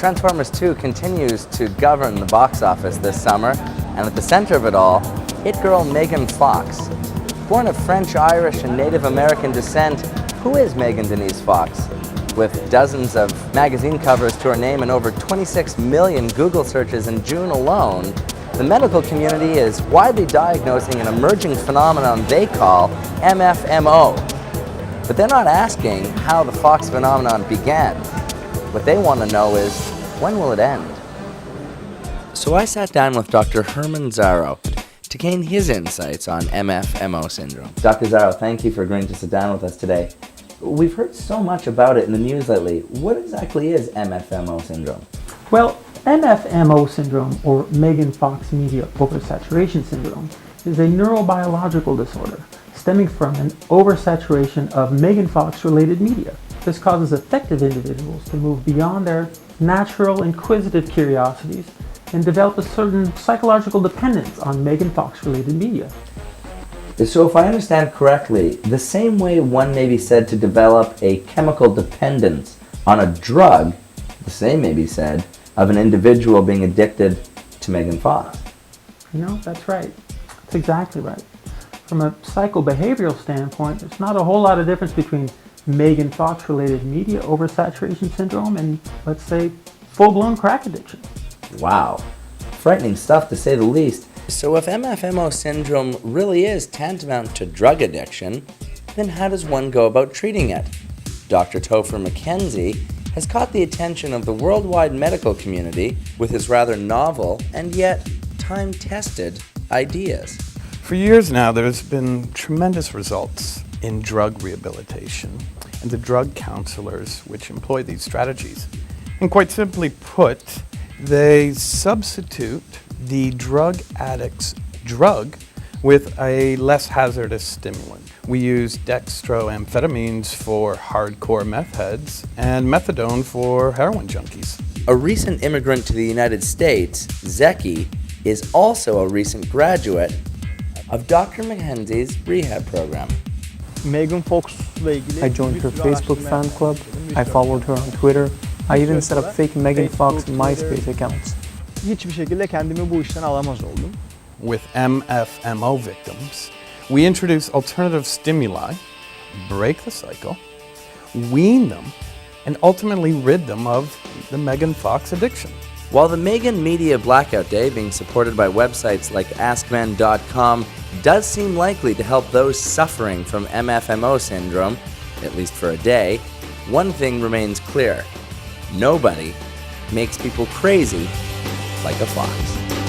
Transformers 2 continues to govern the box office this summer, and at the center of it all, hit girl Megan Fox. Born of French, Irish, and Native American descent, who is Megan Denise Fox? With dozens of magazine covers to her name and over 26 million Google searches in June alone, the medical community is widely diagnosing an emerging phenomenon they call MFMO. But they're not asking how the Fox phenomenon began. What they want to know is, when will it end? So I sat down with Dr. Herman Zarrow to gain his insights on MFMO syndrome. Dr. Zarrow, thank you for agreeing to sit down with us today. We've heard so much about it in the news lately. What exactly is MFMO syndrome? Well, MFMO syndrome, or Megan Fox Media Oversaturation Syndrome, is a neurobiological disorder stemming from an oversaturation of Megan Fox-related media. This causes affected individuals to move beyond their natural inquisitive curiosities and develop a certain psychological dependence on Megan Fox-related media. So if I understand correctly, the same way one may be said to develop a chemical dependence on a drug, the same may be said of an individual being addicted to Megan Fox. That's right. That's exactly right. From a psychobehavioral standpoint, there's not a whole lot of difference between Megan Fox-related media oversaturation syndrome and, let's say, full-blown crack addiction. Wow. Frightening stuff, to say the least. So if MFMO syndrome really is tantamount to drug addiction, then how does one go about treating it? Dr. Topher McKenzie has caught the attention of the worldwide medical community with his rather novel and yet time-tested ideas. For years now, there's been tremendous results in drug rehabilitation and the drug counselors which employ these strategies. And quite simply put, they substitute the drug addict's drug with a less hazardous stimulant. We use dextroamphetamines for hardcore MeF Heads and methadone for heroin junkies. A recent immigrant to the United States, Zeki, is also a recent graduate of Dr. McKenzie's rehab program. Megan Fox'la ilgili I joined her Facebook fan club, I followed her on Twitter, I even set up fake Megan Fox MySpace accounts. hiçbir şekilde kendimi bu işten alamaz oldum. With MFMO victims, we introduce alternative stimuli, break the cycle, wean them, and ultimately rid them of the Megan Fox addiction. While the Megan Media Blackout Day, being supported by websites like AskMen.com, does seem likely to help those suffering from MFMO syndrome, at least for a day, one thing remains clear. Nobody makes people crazy like a fox.